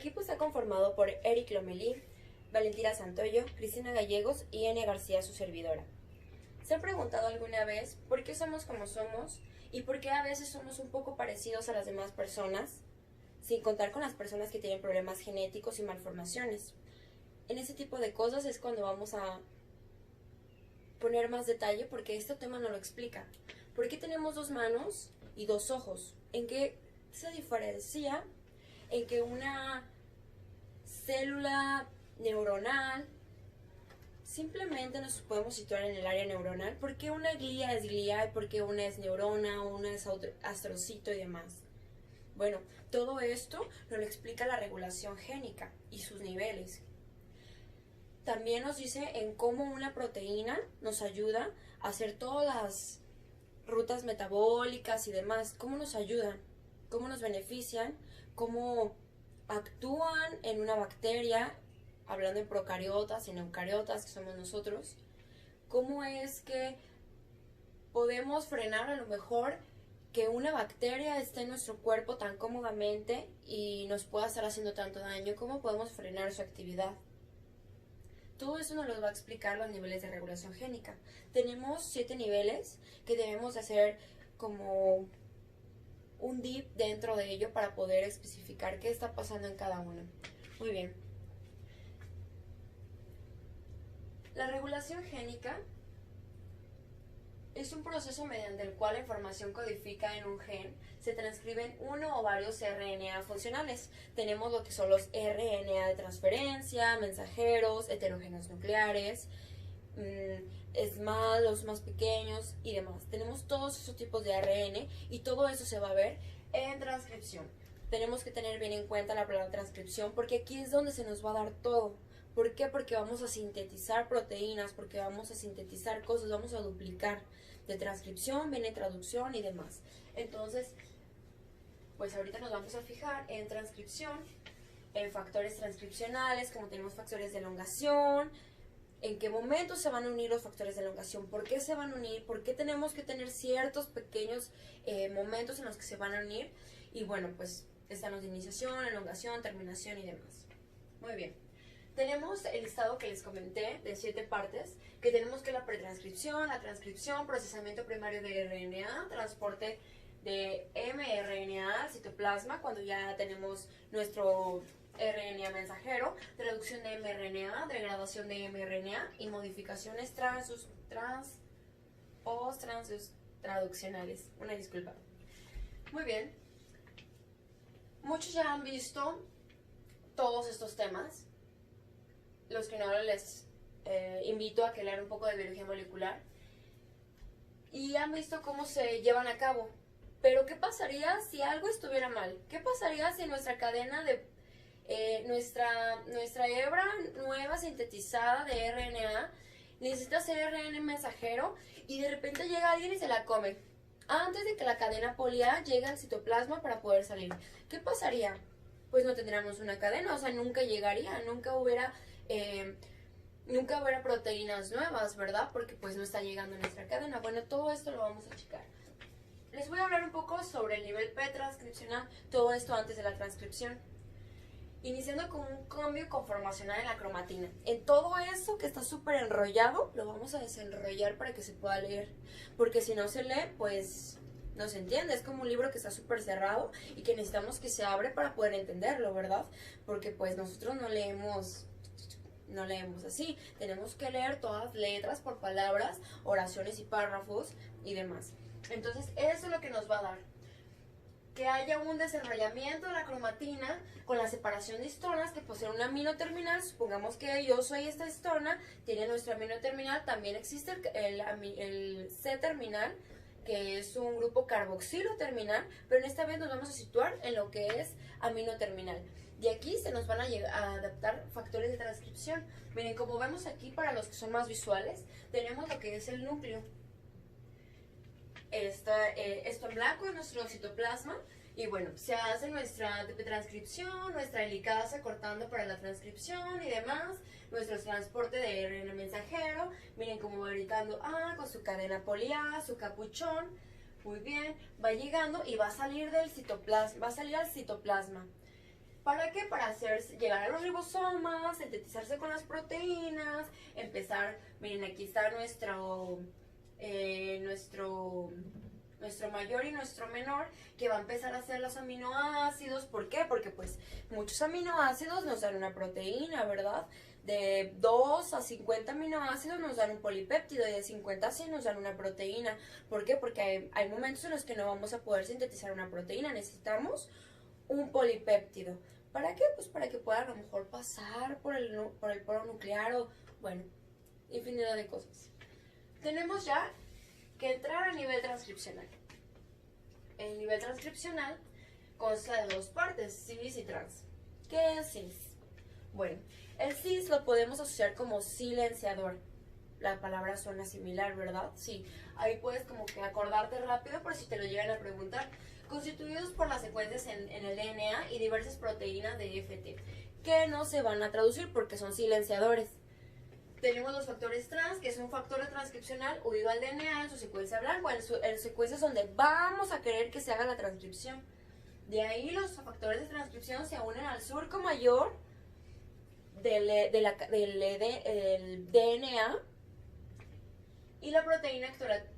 equipo está conformado por Eric Lomelí, Valentina Santoyo, Cristina Gallegos y Enia García, su servidora. ¿Se han preguntado alguna vez por qué somos como somos y por qué a veces somos un poco parecidos a las demás personas, sin contar con las personas que tienen problemas genéticos y malformaciones? En ese tipo de cosas es cuando vamos a poner más detalle, porque este tema no lo explica. ¿Por qué tenemos 2 manos y 2 ojos? ¿En qué se diferencia? En que una célula neuronal, simplemente nos podemos situar en el área neuronal. ¿Por qué una glía es glía? ¿Por qué una es neurona? ¿Una es astrocito y demás? Bueno, todo esto nos lo explica la regulación génica y sus niveles. También nos dice en cómo una proteína nos ayuda a hacer todas las rutas metabólicas y demás, cómo nos ayudan, cómo nos benefician, cómo actúan en una bacteria, hablando en procariotas y en eucariotas, que somos nosotros, cómo es que podemos frenar a lo mejor que una bacteria esté en nuestro cuerpo tan cómodamente y nos pueda estar haciendo tanto daño, cómo podemos frenar su actividad. Todo eso nos lo va a explicar los niveles de regulación génica. Tenemos 7 niveles que debemos de hacer como un deep dentro de ello para poder especificar qué está pasando en cada uno. Muy bien. La regulación génica es un proceso mediante el cual la información codificada en un gen se transcribe en uno o varios RNA funcionales. Tenemos lo que son los RNA de transferencia, mensajeros, heterógenos nucleares, los más pequeños y demás. Tenemos todos esos tipos de ARN y todo eso se va a ver en transcripción. Tenemos que tener bien en cuenta la palabra transcripción, porque aquí es donde se nos va a dar todo. ¿Por qué? Porque vamos a sintetizar proteínas, porque vamos a sintetizar cosas, vamos a duplicar. De transcripción viene traducción y demás. Entonces, pues ahorita nos vamos a fijar en transcripción, en factores transcripcionales, como tenemos factores de elongación, en qué momento se van a unir los factores de elongación, por qué se van a unir, por qué tenemos que tener ciertos pequeños momentos en los que se van a unir. Y bueno, pues están los de iniciación, elongación, terminación y demás. Muy bien. Tenemos el listado que les comenté de 7 partes, que tenemos que la pretranscripción, la transcripción, procesamiento primario de RNA, transporte de mRNA al citoplasma, cuando ya tenemos nuestro RNA mensajero, traducción de mRNA, degradación de mRNA y modificaciones post-traduccionales. Una disculpa. Muy bien. Muchos ya han visto todos estos temas. Los que no, les invito a que lean un poco de biología molecular y han visto cómo se llevan a cabo. Pero ¿qué pasaría si algo estuviera mal? ¿Qué pasaría si nuestra cadena de nuestra hebra nueva sintetizada de RNA necesita ser RNA mensajero y de repente llega alguien y se la come antes de que la cadena polia llegue al citoplasma para poder salir? ¿Qué pasaría? Pues no tendríamos una cadena, o sea, nunca llegaría, nunca hubiera proteínas nuevas, ¿verdad? Porque pues no está llegando a nuestra cadena. Bueno, todo esto lo vamos a checar. Les voy a hablar un poco sobre el nivel pretranscripcional, todo esto antes de la transcripción. Iniciando con un cambio conformacional en la cromatina. En todo eso que está súper enrollado, lo vamos a desenrollar para que se pueda leer. Porque si no se lee, pues no se entiende. Es como un libro que está súper cerrado y que necesitamos que se abre para poder entenderlo, ¿verdad? Porque pues nosotros no leemos así. Tenemos que leer todas letras por palabras, oraciones y párrafos y demás. Entonces, eso es lo que nos va a dar que haya un desenrollamiento de la cromatina con la separación de histonas que poseen un amino terminal. Supongamos que yo soy esta histona, tiene nuestro amino terminal. También existe el C terminal, que es un grupo carboxilo terminal, pero en esta vez nos vamos a situar en lo que es amino terminal. De aquí se nos van a adaptar factores de transcripción. Miren, como vemos aquí, para los que son más visuales, tenemos lo que es el núcleo. Esto en blanco es nuestro citoplasma. Y bueno, se hace nuestra transcripción, nuestra helicasa cortando para la transcripción y demás, nuestro transporte de RNA mensajero. Miren cómo va gritando con su cadena poli A, su capuchón. Muy bien, va llegando y va a salir del citoplasma, va a salir al citoplasma. ¿Para qué? Para llegar a los ribosomas, sintetizarse con las proteínas, empezar, miren, aquí está nuestro mayor y nuestro menor, que va a empezar a hacer los aminoácidos. ¿Por qué? Porque pues muchos aminoácidos nos dan una proteína, ¿verdad? De 2 a 50 aminoácidos nos dan un polipéptido y de 50 a 100 nos dan una proteína. ¿Por qué? Porque hay momentos en los que no vamos a poder sintetizar una proteína, necesitamos un polipéptido. ¿Para qué? Pues para que pueda a lo mejor pasar por el poro nuclear o, bueno, infinidad de cosas. Tenemos ya que entrar a nivel transcripcional. El nivel transcripcional consta de dos partes, cis y trans. ¿Qué es cis? Bueno, el cis lo podemos asociar como silenciador. La palabra suena similar, ¿verdad? Sí, ahí puedes como que acordarte rápido por si te lo llegan a preguntar. Constituidos por las secuencias en el DNA y diversas proteínas de FT, que no se van a traducir porque son silenciadores. Tenemos los factores trans, que es un factor de transcripcional unido al DNA en su secuencia blanca, en secuencias donde vamos a querer que se haga la transcripción. De ahí los factores de transcripción se unen al surco mayor del DNA, y la proteína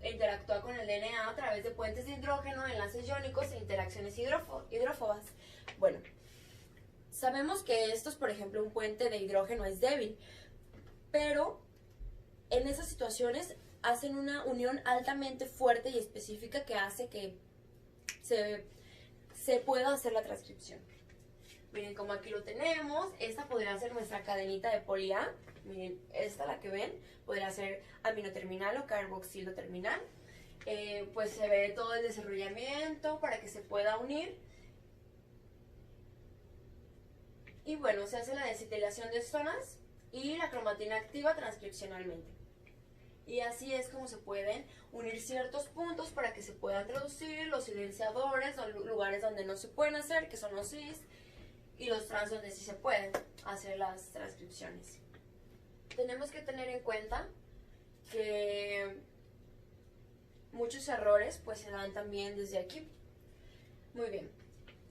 interactúa con el DNA a través de puentes de hidrógeno, enlaces iónicos e interacciones hidrófobas. Bueno, sabemos que estos, por ejemplo, un puente de hidrógeno es débil, pero en esas situaciones hacen una unión altamente fuerte y específica que hace que se pueda hacer la transcripción. Miren, como aquí lo tenemos, esta podría ser nuestra cadenita de poli A. Miren, esta, la que ven, podría ser aminoterminal o carboxiloterminal. Pues se ve todo el desarrollamiento para que se pueda unir. Y bueno, se hace la desetilación de zonas y la cromatina activa transcripcionalmente. Y así es como se pueden unir ciertos puntos para que se puedan traducir los silenciadores, los lugares donde no se pueden hacer, que son los cis, y los trans donde sí se pueden hacer las transcripciones. Tenemos que tener en cuenta que muchos errores pues se dan también desde aquí. Muy bien,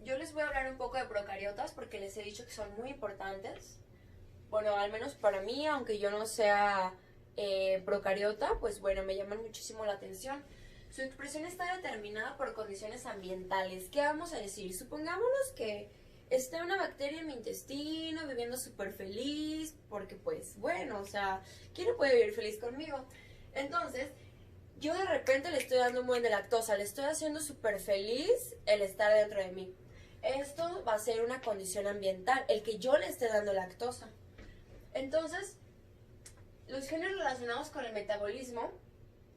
yo les voy a hablar un poco de procariotas porque les he dicho que son muy importantes. Bueno, al menos para mí, aunque yo no sea procariota, pues bueno, me llaman muchísimo la atención. Su expresión está determinada por condiciones ambientales. ¿Qué vamos a decir? Supongámonos que está una bacteria en mi intestino viviendo súper feliz, porque pues bueno, o sea, ¿quién no puede vivir feliz conmigo? Entonces, yo de repente le estoy dando un buen de lactosa, le estoy haciendo súper feliz el estar dentro de mí. Esto va a ser una condición ambiental, el que yo le esté dando lactosa. Entonces, los genes relacionados con el metabolismo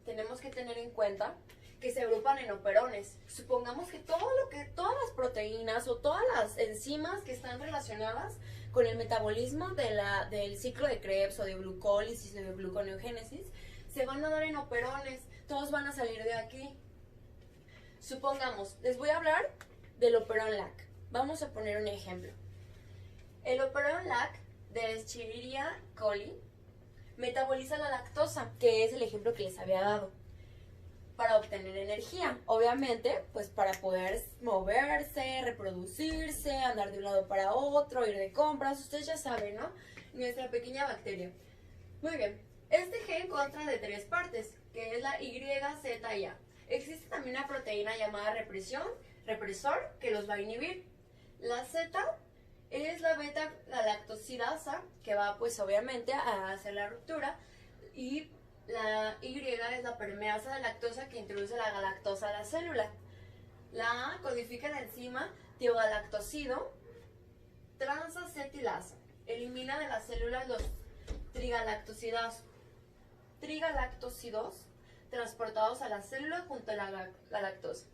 tenemos que tener en cuenta que se agrupan en operones. Supongamos que todas las proteínas o todas las enzimas que están relacionadas con el metabolismo del ciclo de Krebs o de glucólisis o de gluconeogénesis se van a dar en operones. Todos van a salir de aquí. Supongamos, les voy a hablar del operón LAC. Vamos a poner un ejemplo. El operón LAC de Escherichia coli metaboliza la lactosa, que es el ejemplo que les había dado, para obtener energía. Obviamente, pues para poder moverse, reproducirse, andar de un lado para otro, ir de compras, ustedes ya saben, ¿no? Nuestra pequeña bacteria. Muy bien, este gen consta de 3 partes, que es la Y, Z y A. Existe también una proteína llamada represor, que los va a inhibir. La Z es la beta-galactosidasa, que va pues obviamente a hacer la ruptura, y la Y es la permeasa de lactosa que introduce la galactosa a la célula. La A codifica la enzima tiogalactosido transacetilasa. Elimina de las células los trigalactosidos transportados a la célula junto a la lactosa.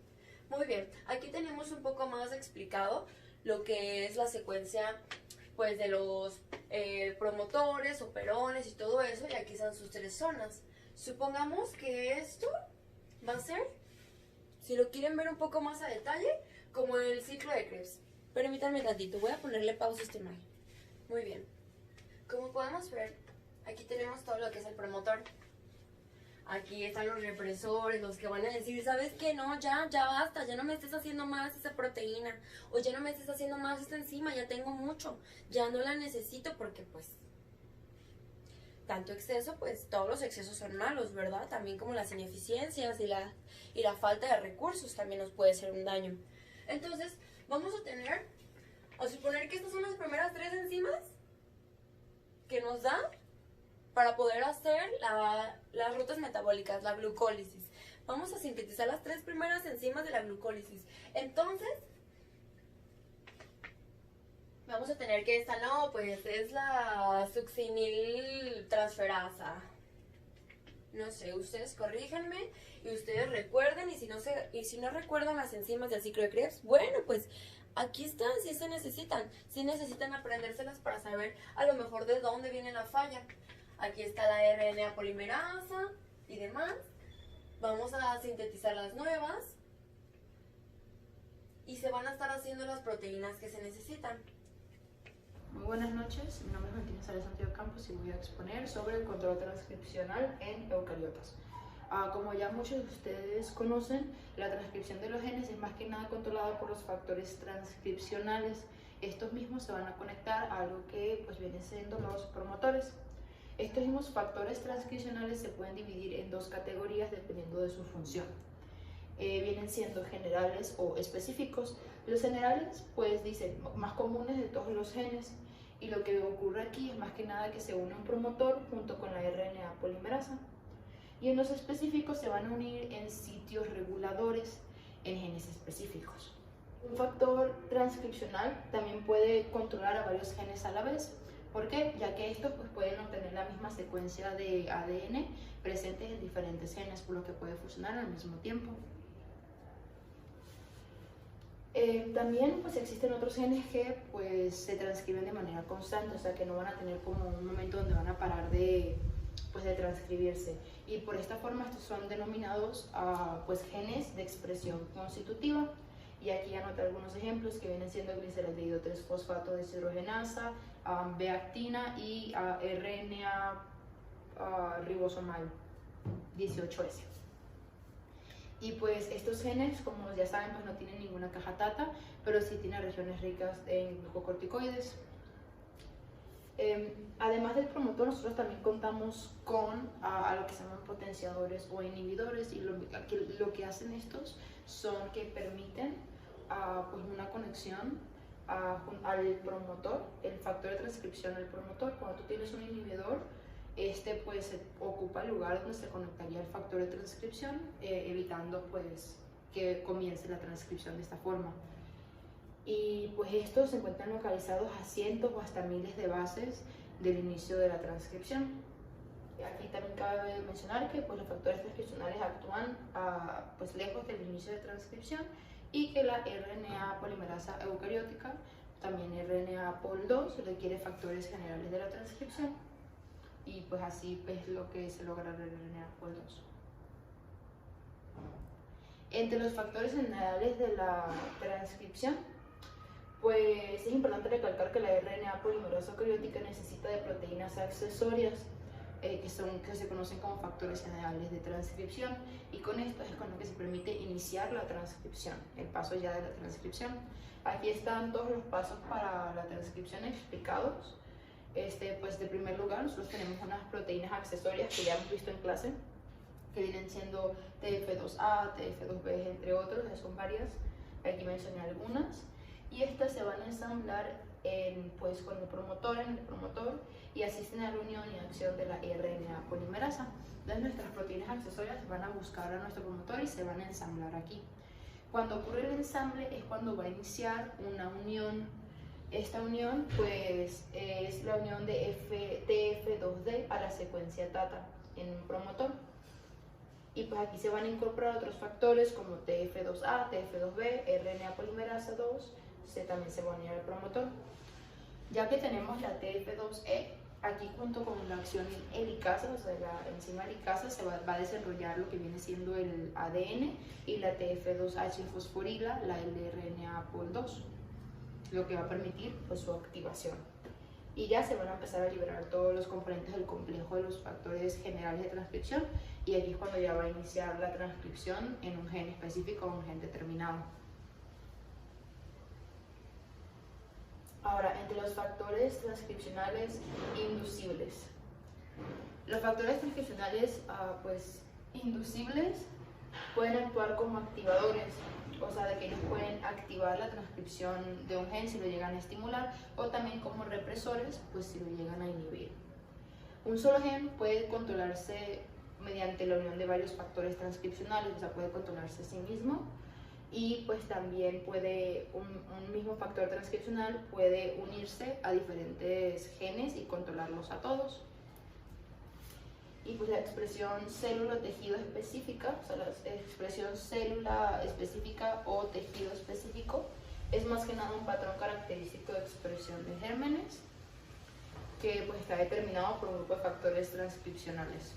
Muy bien, aquí tenemos un poco más explicado lo que es la secuencia pues de los promotores, operones y todo eso, y aquí están sus 3 zonas. Supongamos que esto va a ser, si lo quieren ver un poco más a detalle, como el ciclo de Krebs. Permítanme tantito, voy a ponerle pausa a esta imagen. Muy bien. Como podemos ver, aquí tenemos todo lo que es el promotor. Aquí están los represores, los que van a decir, ¿sabes qué? No, ya basta, ya no me estés haciendo más esa proteína, o ya no me estés haciendo más esta enzima, ya tengo mucho, ya no la necesito porque pues tanto exceso, pues todos los excesos son malos, ¿verdad? También como las ineficiencias y la falta de recursos también nos puede hacer un daño. Entonces, vamos a suponer que estas son las primeras 3 enzimas que nos da para poder hacer las rutas metabólicas, la glucólisis. Vamos a sintetizar las 3 primeras enzimas de la glucólisis. Entonces, vamos a tener que esta, no, pues es la succiniltransferasa. No sé, ustedes corríjanme y ustedes recuerden, y si no recuerdan las enzimas del ciclo de Krebs, bueno, pues aquí están, si se necesitan. Si necesitan aprendérselas para saber a lo mejor de dónde viene la falla. Aquí está la RNA polimerasa y demás. Vamos a sintetizar las nuevas y se van a estar haciendo las proteínas que se necesitan. Muy buenas noches, mi nombre es Valentina Sales Santiago Campos y voy a exponer sobre el control transcripcional en eucariotas. Como ya muchos de ustedes conocen, la transcripción de los genes es más que nada controlada por los factores transcripcionales. Estos mismos se van a conectar a algo que pues vienen siendo los promotores. Estos mismos factores transcripcionales se pueden dividir en 2 categorías dependiendo de su función. Vienen siendo generales o específicos. Los generales pues dicen más comunes de todos los genes, y lo que ocurre aquí es más que nada que se une un promotor junto con la RNA polimerasa, y en los específicos se van a unir en sitios reguladores en genes específicos. Un factor transcripcional también puede controlar a varios genes a la vez. ¿Por qué? Ya que estos pues, pueden obtener la misma secuencia de ADN presentes en diferentes genes, por lo que puede funcionar al mismo tiempo. También pues, existen otros genes que pues, se transcriben de manera constante, o sea que no van a tener como un momento donde van a parar de transcribirse, y por esta forma estos son denominados pues, genes de expresión constitutiva. Y aquí anoté algunos ejemplos que vienen siendo gliceraldehído 3-fosfato deshidrogenasa, B-actina y RNA ribosomal 18S. Y pues estos genes, como ya saben, pues no tienen ninguna caja tata, pero sí tienen regiones ricas en glucocorticoides. Además del promotor, nosotros también contamos con a lo que se llaman potenciadores o inhibidores, y lo que hacen estos son que permiten pues una conexión al promotor, el factor de transcripción al promotor. Cuando tú tienes un inhibidor, pues ocupa el lugar donde se conectaría el factor de transcripción, evitando pues que comience la transcripción de esta forma. Y pues estos se encuentran localizados a cientos o hasta miles de bases del inicio de la transcripción. Aquí también cabe mencionar que pues, los factores transcripcionales actúan pues, lejos del inicio de transcripción, y que la RNA polimerasa eucariótica, también RNA POL2, requiere factores generales de la transcripción, y pues así es lo que se logra la RNA POL2. Entre los factores generales de la transcripción, pues es importante recalcar que la RNA polimerasa eucariótica necesita de proteínas accesorias que se conocen como factores generales de transcripción, y con esto es con lo que se permite iniciar la transcripción, el paso ya de la transcripción. Aquí están todos los pasos para la transcripción explicados. Pues de primer lugar, nosotros tenemos unas proteínas accesorias que ya hemos visto en clase, que vienen siendo TF2A, TF2B, entre otros, ya son varias, aquí mencioné algunas, y estas se van a ensamblar pues, con el promotor, en el promotor, y asisten a la unión y acción de la RNA polimerasa. Entonces nuestras proteínas accesorias van a buscar a nuestro promotor y se van a ensamblar aquí. Cuando ocurre el ensamble es cuando va a iniciar una unión. Esta unión pues es la unión de TF2D a la secuencia TATA en un promotor. Y pues aquí se van a incorporar otros factores como TF2A, TF2B, RNA polimerasa 2, también se va a unir al promotor. Ya que tenemos la TF2E, aquí junto con la acción helicasa, o sea la enzima helicasa, se va a desarrollar lo que viene siendo el ADN, y la TF2H fosforila, la LRNA POL2, lo que va a permitir pues, su activación. y ya se van a empezar a liberar todos los componentes del complejo de los factores generales de transcripción, y aquí es cuando ya va a iniciar la transcripción en un gen específico o un gen determinado. Ahora, entre los factores transcripcionales inducibles. Los factores transcripcionales inducibles pueden actuar como activadores, o sea, de que ellos pueden activar la transcripción de un gen si lo llegan a estimular, o también como represores, pues si lo llegan a inhibir. Un solo gen puede controlarse mediante la unión de varios factores transcripcionales, o sea, puede controlarse a sí mismo, y pues también puede, un mismo factor transcripcional puede unirse a diferentes genes y controlarlos a todos. Y pues la expresión célula-tejido específica, o sea, la expresión célula específica o tejido específico, es más que nada un patrón característico de expresión de gérmenes que pues está determinado por un grupo de factores transcripcionales.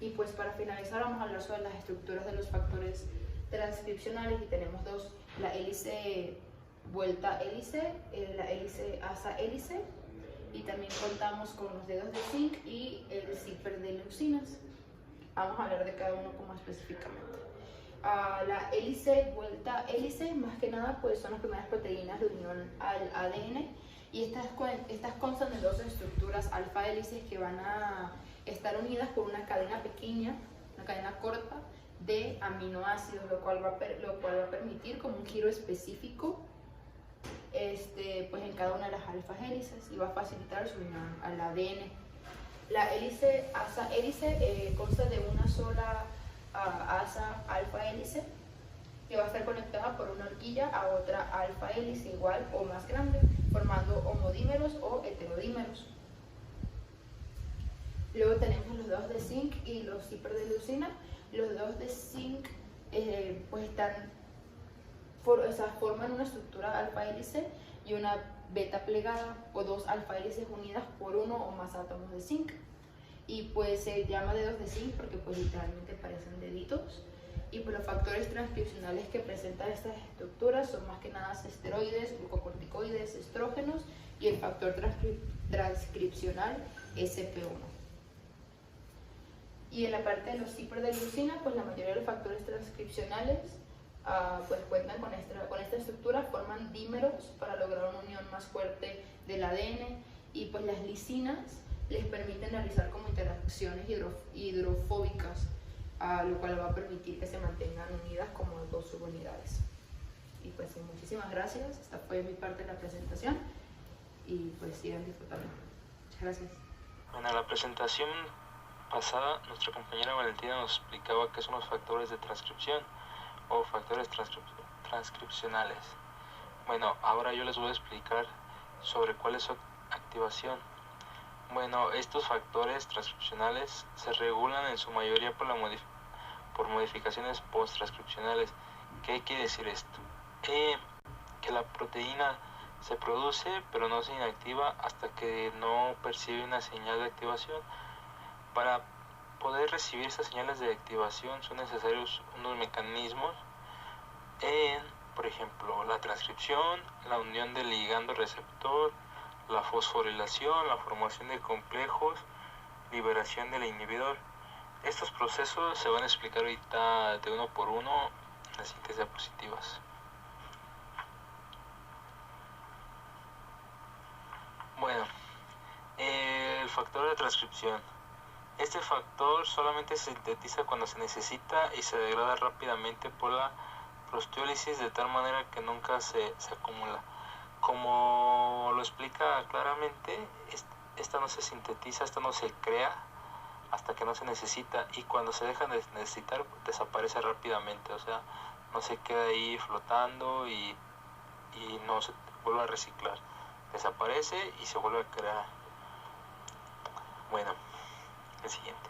Y pues para finalizar vamos a hablar sobre las estructuras de los factores transcripcionales, y tenemos dos: la hélice vuelta hélice, la hélice asa hélice, y también contamos con los dedos de zinc y el zíper de leucinas. Vamos a hablar de cada uno como específicamente. La hélice vuelta hélice, más que nada, pues son las primeras proteínas de unión al ADN, y estas constan de dos estructuras alfa hélices que van a estar unidas por una cadena pequeña, una cadena corta de aminoácidos, lo cual va a permitir como un giro específico pues en cada una de las alfa hélices, y va a facilitar su unión al ADN. La hélice asa hélice consta de una sola asa alfa hélice que va a estar conectada por una horquilla a otra alfa hélice igual o más grande, formando homodímeros o heterodímeros. Luego tenemos los dedos de zinc y los zíper de leucina. Los dedos de zinc pues forman una estructura alfa hélice y una beta plegada, o dos alfa hélices unidas por uno o más átomos de zinc, y pues se llama dedos de zinc porque pues literalmente parecen deditos. Y pues los factores transcripcionales que presentan estas estructuras son más que nada esteroides, glucocorticoides, estrógenos y el factor transcripcional SP1. Y en la parte de los zíper de leucina, pues la mayoría de los factores transcripcionales pues cuentan con esta estructura, forman dímeros para lograr una unión más fuerte del ADN, y pues las lisinas les permiten realizar como interacciones hidrofóbicas, lo cual va a permitir que se mantengan unidas como dos subunidades. Y pues muchísimas gracias, esta fue mi parte de la presentación, y pues sigan disfrutando. Muchas gracias. Bueno, la presentación pasada, nuestra compañera Valentina nos explicaba qué son los factores de transcripción o factores transcripcionales. Bueno, ahora yo les voy a explicar sobre cuál es su activación. Bueno, estos factores transcripcionales se regulan en su mayoría por modificaciones post-transcripcionales. ¿Qué quiere decir esto? Que la proteína se produce pero no se inactiva hasta que no percibe una señal de activación. Para poder recibir esas señales de activación son necesarios unos mecanismos por ejemplo, la transcripción, la unión del ligando-receptor, la fosforilación, la formación de complejos, liberación del inhibidor. Estos procesos se van a explicar ahorita de uno por uno en las siguientes diapositivas. Bueno, el factor de transcripción. Este factor solamente se sintetiza cuando se necesita y se degrada rápidamente por la proteólisis, de tal manera que nunca se acumula. Como lo explica claramente, esta no se sintetiza, esta no se crea hasta que no se necesita, y cuando se deja de necesitar desaparece rápidamente, o sea, no se queda ahí flotando y no se vuelve a reciclar, desaparece y se vuelve a crear. Bueno, el siguiente.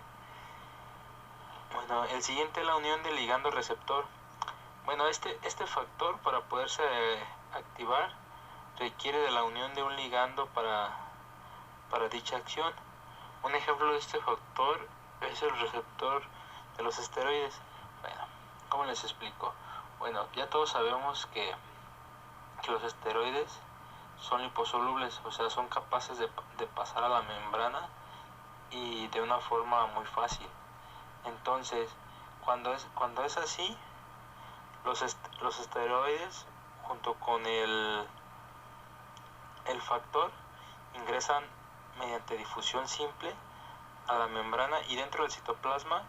Bueno, el siguiente es la unión del ligando-receptor. Bueno, este factor, para poderse activar, requiere de la unión de un ligando para dicha acción. Un ejemplo de este factor es el receptor de los esteroides. Bueno, ¿cómo les explico? Bueno, ya todos sabemos que que los esteroides son liposolubles, o sea, son capaces de pasar a la membrana y de una forma muy fácil. Entonces, cuando es así, los esteroides junto con el factor ingresan mediante difusión simple a la membrana, y dentro del citoplasma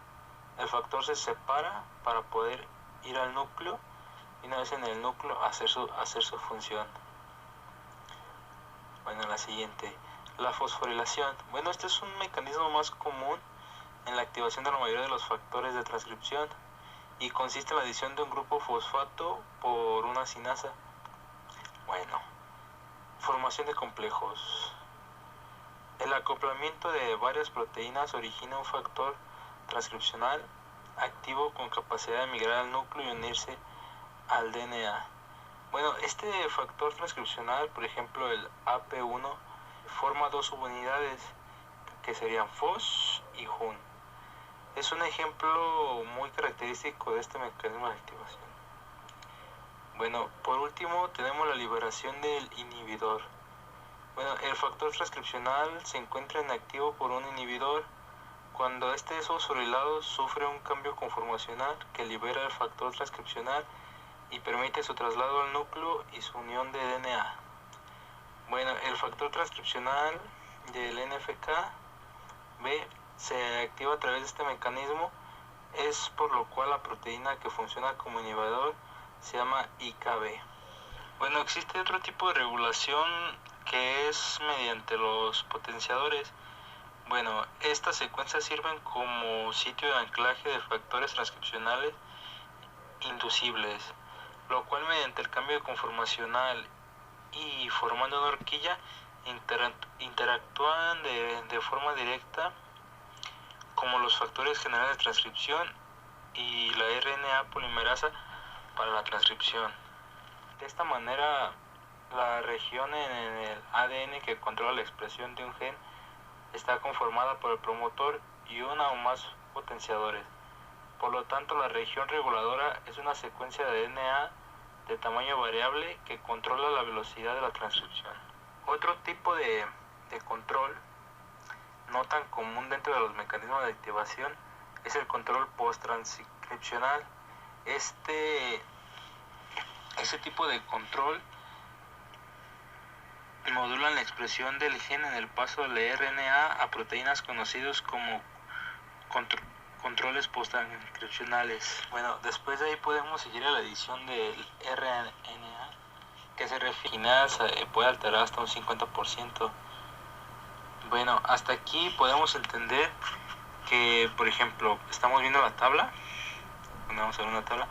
el factor se separa para poder ir al núcleo, y una vez en el núcleo hacer su función. Bueno, la siguiente, la fosforilación. Bueno, este es un mecanismo más común en la activación de la mayoría de los factores de transcripción, y consiste en la adición de un grupo fosfato por una sinasa. Bueno, formación de complejos. El acoplamiento de varias proteínas origina un factor transcripcional activo con capacidad de migrar al núcleo y unirse al DNA. Bueno, este factor transcripcional, por ejemplo el AP1, forma dos subunidades que serían FOS y JUN. Es un ejemplo muy característico de este mecanismo de activación. Bueno, por último tenemos la liberación del inhibidor. Bueno, el factor transcripcional se encuentra inactivo por un inhibidor. Cuando este es fosforilado, sufre un cambio conformacional que libera el factor transcripcional y permite su traslado al núcleo y su unión de DNA. Bueno, el factor transcripcional del NFKB se activa a través de este mecanismo, es por lo cual la proteína que funciona como inhibidor se llama IKB. Bueno, existe otro tipo de regulación que es mediante los potenciadores. Bueno, estas secuencias sirven como sitio de anclaje de factores transcripcionales inducibles, lo cual mediante el cambio conformacional y formando una horquilla interactúan de forma directa como los factores generales de transcripción y la RNA polimerasa para la transcripción. De esta manera, la región en el ADN que controla la expresión de un gen está conformada por el promotor y una o más potenciadores. Por lo tanto, la región reguladora es una secuencia de DNA de tamaño variable que controla la velocidad de la transcripción. Otro tipo de control no tan común dentro de los mecanismos de activación es el control post-transcripcional. Este tipo de control modulan la expresión del gen en el paso de la RNA a proteínas conocidos como controles post-transcripcionales. Bueno, después de ahí podemos seguir a la edición del RNA, que se refiere puede alterar hasta un 50%. Bueno, hasta aquí podemos entender que, por ejemplo, estamos viendo la tabla. Vamos a ver una tabla.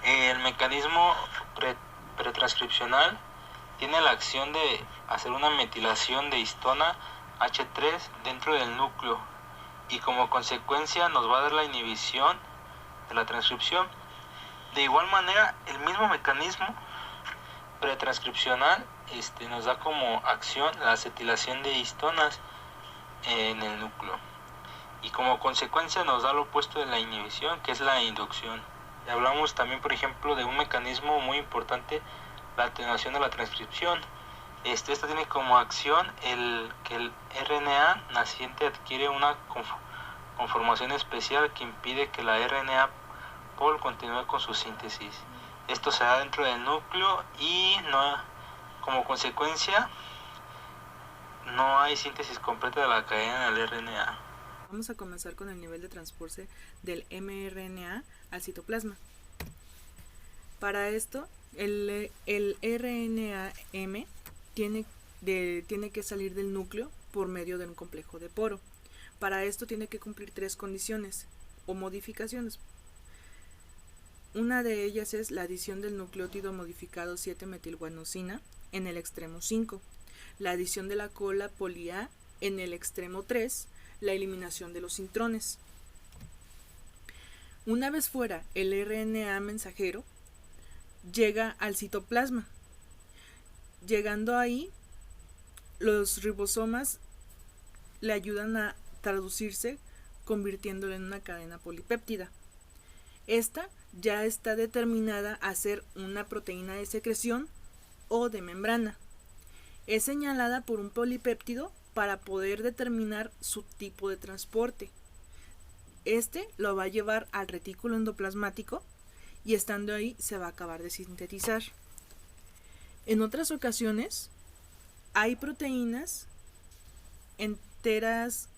El mecanismo pretranscripcional tiene la acción de hacer una metilación de histona H3 dentro del núcleo, y como consecuencia nos va a dar la inhibición de la transcripción. De igual manera, el mismo mecanismo pretranscripcional nos da como acción la acetilación de histonas en el núcleo, y como consecuencia nos da lo opuesto de la inhibición, que es la inducción. Y hablamos también, por ejemplo, de un mecanismo muy importante, la atenuación de la transcripción. Esta tiene como acción que el RNA naciente adquiere una conformación especial que impide que la RNA pol continúe con su síntesis. Esto se da dentro del núcleo y como consecuencia no hay síntesis completa de la cadena del RNA. Vamos a comenzar con el nivel de transporte del mRNA al citoplasma. Para esto, el RNA-M tiene que salir del núcleo por medio de un complejo de poro. Para esto tiene que cumplir 3 condiciones o modificaciones. Una de ellas es la adición del nucleótido modificado 7-metilguanosina en el extremo 5, la adición de la cola poli-A en el extremo 3, la eliminación de los intrones. Una vez fuera, el RNA mensajero llega al citoplasma. Llegando ahí, los ribosomas le ayudan a traducirse, convirtiéndolo en una cadena polipéptida. Esta ya está determinada a ser una proteína de secreción o de membrana. Es señalada por un polipéptido para poder determinar su tipo de transporte. Este lo va a llevar al retículo endoplasmático y estando ahí se va a acabar de sintetizar. En otras ocasiones hay proteínas enteras.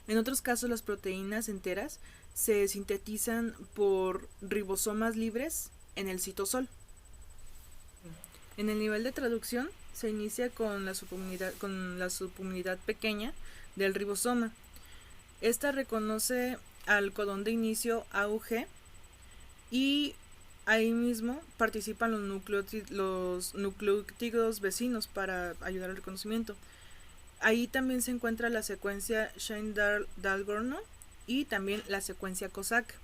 En otros casos las proteínas enteras se sintetizan por ribosomas libres en el citosol. En el nivel de traducción se inicia con la subunidad pequeña del ribosoma. Esta reconoce al codón de inicio AUG y ahí mismo participan los nucleótidos vecinos para ayudar al reconocimiento. Ahí también se encuentra la secuencia Shine-Dalgorno y también la secuencia COSAC.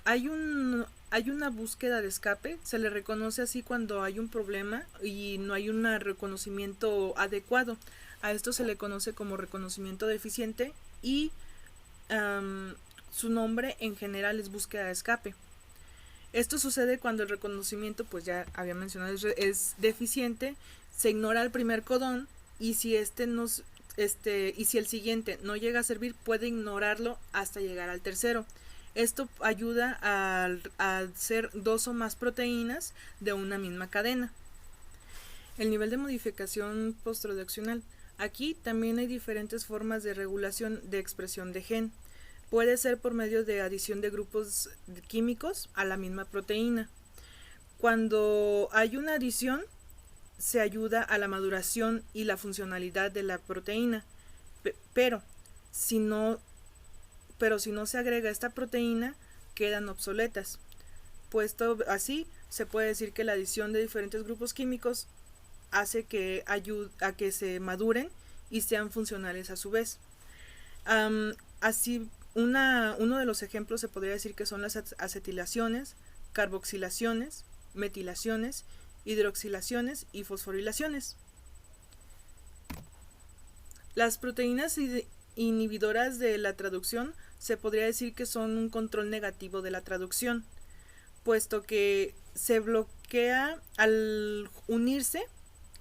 Hay una búsqueda de escape, se le reconoce así cuando hay un problema y no hay un reconocimiento adecuado. A esto se le conoce como reconocimiento deficiente y su nombre en general es búsqueda de escape. Esto sucede cuando el reconocimiento, pues ya había mencionado, es deficiente, se ignora el primer codón y si y si el siguiente no llega a servir, puede ignorarlo hasta llegar al tercero. Esto ayuda a hacer 2 o más proteínas de una misma cadena. El nivel de modificación posttraduccional. Aquí también hay diferentes formas de regulación de expresión de gen. Puede ser por medio de adición de grupos químicos a la misma proteína. Cuando hay una adición, se ayuda a la maduración y la funcionalidad de la proteína. Pero si no se agrega esta proteína, quedan obsoletas. Puesto así, se puede decir que la adición de diferentes grupos químicos hace que ayude a que se maduren y sean funcionales a su vez. Así, uno de los ejemplos se podría decir que son las acetilaciones, carboxilaciones, metilaciones, hidroxilaciones y fosforilaciones. Las proteínas inhibidoras de la traducción se podría decir que son un control negativo de la traducción, puesto que se bloquea al unirse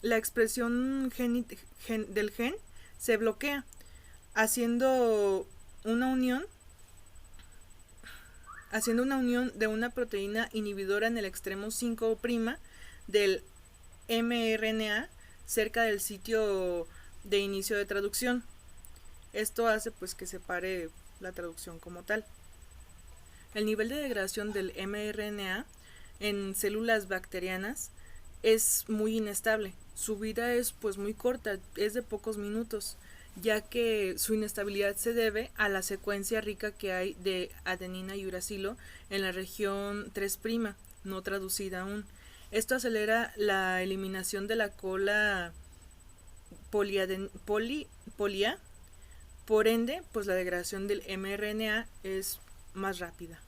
la expresión del gen se bloquea, haciendo una unión de una proteína inhibidora en el extremo 5' del mRNA cerca del sitio de inicio de traducción. Esto hace pues que se pare la traducción como tal. El nivel de degradación del mRNA en células bacterianas es muy inestable. Su vida es pues muy corta, es de pocos minutos, ya que su inestabilidad se debe a la secuencia rica que hay de adenina y uracilo en la región 3', no traducida aún. Esto acelera la eliminación de la cola polia, por ende, pues la degradación del mRNA es más rápida.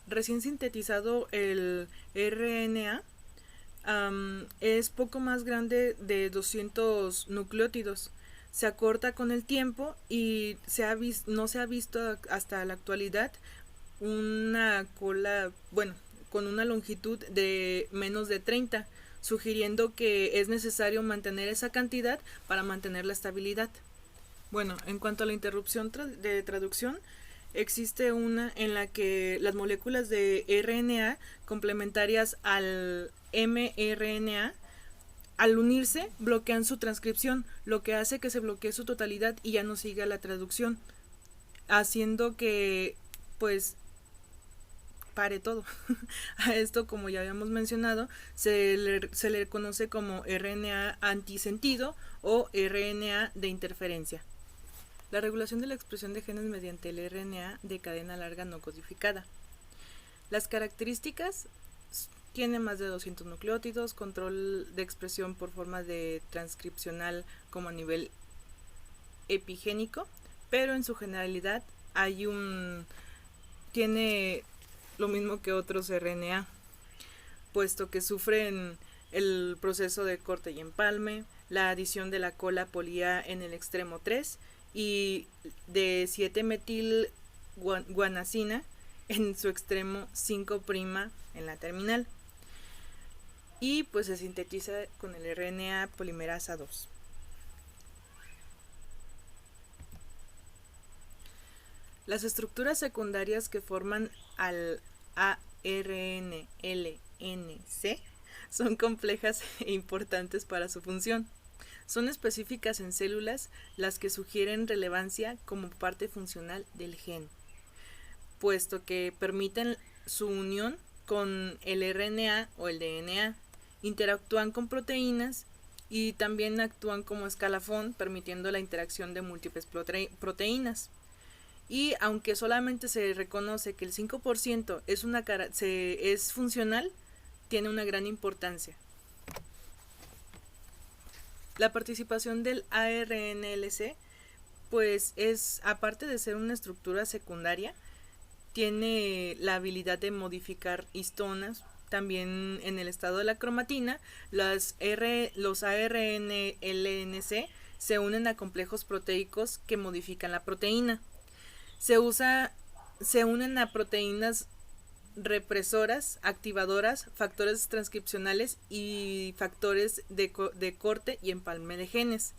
Recién sintetizado el RNA es poco más grande de 200 nucleótidos. Se acorta con el tiempo y no se ha visto hasta la actualidad una cola, con una longitud de menos de 30, sugiriendo que es necesario mantener esa cantidad para mantener la estabilidad. Bueno, en cuanto a la interrupción de traducción, existe una en la que las moléculas de RNA complementarias al mRNA, al unirse, bloquean su transcripción, lo que hace que se bloquee su totalidad y ya no siga la traducción, haciendo que, pues, pare todo. A esto, como ya habíamos mencionado, se le conoce como RNA antisentido o RNA de interferencia. La regulación de la expresión de genes mediante el RNA de cadena larga no codificada. Las características: tiene más de 200 nucleótidos, control de expresión por forma de transcripcional como a nivel epigénico, pero en su generalidad tiene lo mismo que otros RNA, puesto que sufren el proceso de corte y empalme, la adición de la cola polia en el extremo 3 y de 7-metilguanosina en su extremo 5' en la terminal. Y pues se sintetiza con el RNA polimerasa 2. Las estructuras secundarias que forman al ARNLNC son complejas e importantes para su función. Son específicas en células las que sugieren relevancia como parte funcional del gen, puesto que permiten su unión con el RNA o el DNA, interactúan con proteínas y también actúan como escalafón, permitiendo la interacción de múltiples proteínas. Y aunque solamente se reconoce que el 5% es funcional, tiene una gran importancia. La participación del ARNLC, pues es, aparte de ser una estructura secundaria, tiene la habilidad de modificar histonas. También en el estado de la cromatina, los ARNLNC se unen a complejos proteicos que modifican la proteína. Se unen a proteínas represoras, activadoras, factores transcripcionales y factores de corte y empalme de genes.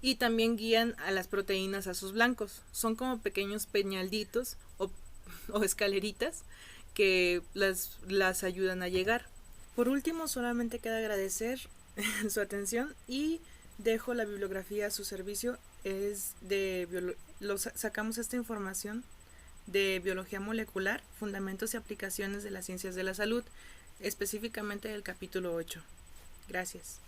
Y también guían a las proteínas a sus blancos. Son como pequeños peñalditos o escaleritas que las ayudan a llegar. Por último, solamente queda agradecer su atención y dejo la bibliografía a su servicio. Sacamos esta información de biología molecular, fundamentos y aplicaciones de las ciencias de la salud, específicamente del capítulo 8. Gracias.